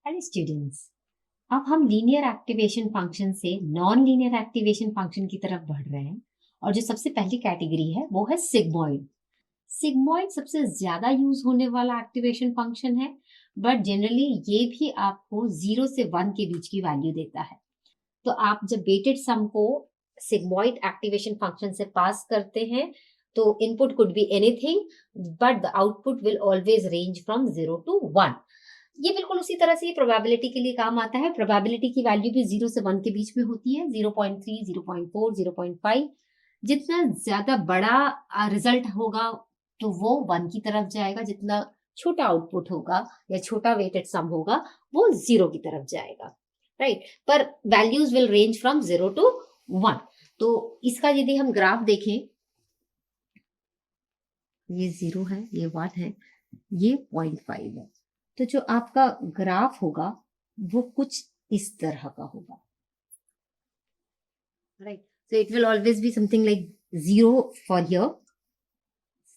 Hello students, अब हम linear activation function से नॉन लीनियर एक्टिवेशन फंक्शन की तरफ बढ़ रहे हैं और जो सबसे पहली कैटेगरी है वो है सिग्मॉइड। सिग्मॉइड सबसे ज्यादा यूज होने वाला एक्टिवेशन फंक्शन है, बट जनरली ये भी आपको 0 से 1 के बीच की वैल्यू देता है। तो आप जब वेटेड सम को सिग्मॉइड एक्टिवेशन फंक्शन से पास करते हैं तो input could be anything but the output will always range from 0 to 1। ये बिल्कुल उसी तरह से प्रोबेबिलिटी के लिए काम आता है। प्रोबेबिलिटी की वैल्यू भी 0 से 1 के बीच में होती है, 0.3, 0.4, 0.5। जितना ज्यादा बड़ा रिजल्ट होगा तो वो 1 की तरफ जाएगा, जितना छोटा आउटपुट होगा या छोटा वेटेड सम होगा वो 0 की तरफ जाएगा, राइट। पर values will range from 0 to 1। तो इसका यदि हम ग्राफ देखें, ये 0 है, ये 1 है, ये 0.5 है। तो जो आपका ग्राफ होगा वो कुछ इस तरह का होगा, right. So it will always be something like 0 for here,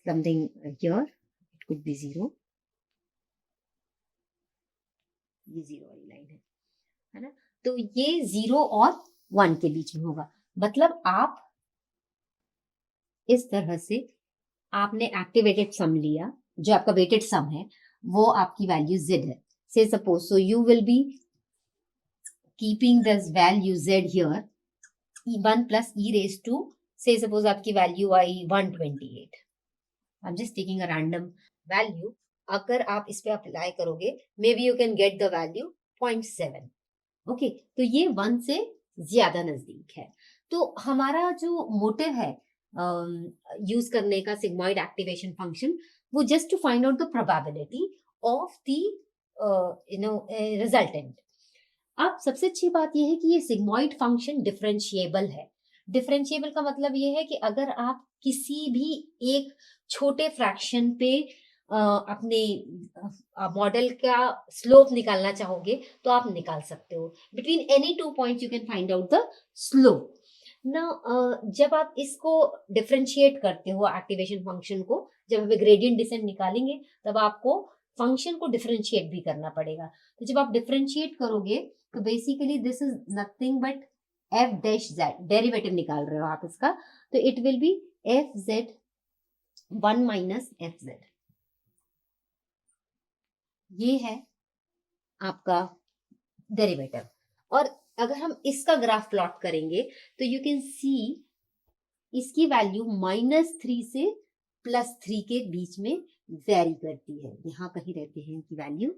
something here it could be 0। ये 0 वाली लाइन है ना। तो ये 0 और 1 के बीच में होगा। मतलब आप इस तरह से आपने एक्टिवेटेड सम लिया, जो आपका वेटेड सम है वो आपकी वैल्यू z है। से suppose, so you will be keeping this value z here, 1 plus e raised to, say suppose आपकी value I 128। I am just taking a random value. अगर आप इस पे अप्लाई करोगे may be you can get the value 0.7। Okay, तो ये 1 से ज्यादा नजदीक है। तो हमारा जो मोटिव है यूज करने का सिग्मॉइड एक्टिवेशन फंक्शन, वो just to find out the probability of the resultant. अब सबसे अच्छी बात यह है कि ये सिग्मॉइड फंक्शन डिफरेंशिएबल है। डिफरेंशिएबल का मतलब ये है कि अगर आप किसी भी एक छोटे फ्रैक्शन पे अपने मॉडल का स्लोप निकालना चाहोगे तो आप निकाल सकते हो। Between any 2 points you can find out the slope ना। जब आप इसको डिफरेंशिएट करते हो एक्टिवेशन फंक्शन को, जब हमें ग्रेडियंट डिसेंट निकालेंगे तब आपको फंक्शन को डिफरेंशिएट भी करना पड़ेगा। तो जब आप डिफरेंशिएट करोगे तो basically this is nothing but F dash Z, derivative निकाल रहे हो आप इसका, तो it will be F Z 1 minus F Z. ये है आपका डेरिवेटिव। और अगर हम इसका ग्राफ प्लॉट करेंगे तो यू कैन सी इसकी वैल्यू -3 से +3 के बीच में वेरी करती है। यहाँ कहीं रहते हैं इनकी वैल्यू।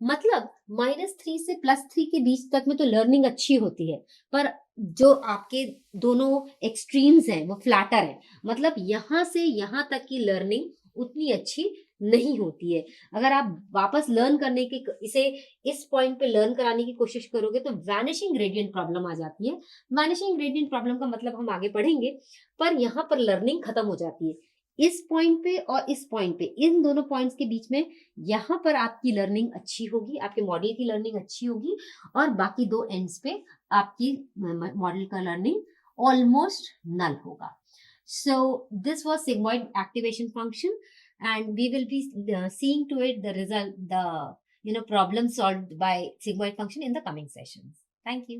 मतलब -3 से +3 के बीच तक में तो लर्निंग अच्छी होती है, पर जो आपके दोनों एक्सट्रीम्स हैं वो फ्लैटर है। मतलब यहाँ से यहाँ तक की लर्निंग उतनी अच्छी नहीं होती है। अगर आप वापस लर्न करने की इसे इस पॉइंट पे लर्न कराने की कोशिश करोगे तो वैनिशिंग ग्रेडियंट प्रॉब्लम आ जाती है। वैनिशिंग ग्रेडियंट प्रॉब्लम का मतलब हम आगे पढ़ेंगे, पर यहाँ पर लर्निंग खत्म हो जाती है। इस पॉइंट पे और इस पॉइंट पे, इन दोनों पॉइंट्स के बीच में यहाँ पर आपकी लर्निंग अच्छी होगी, आपके मॉडल की लर्निंग अच्छी होगी, और बाकी दो एंड्स पे आपकी मॉडल का लर्निंग ऑलमोस्ट नल होगा। So this was sigmoid activation function, and we will be seeing to it the result, the problem solved by sigmoid function in the coming sessions. Thank you.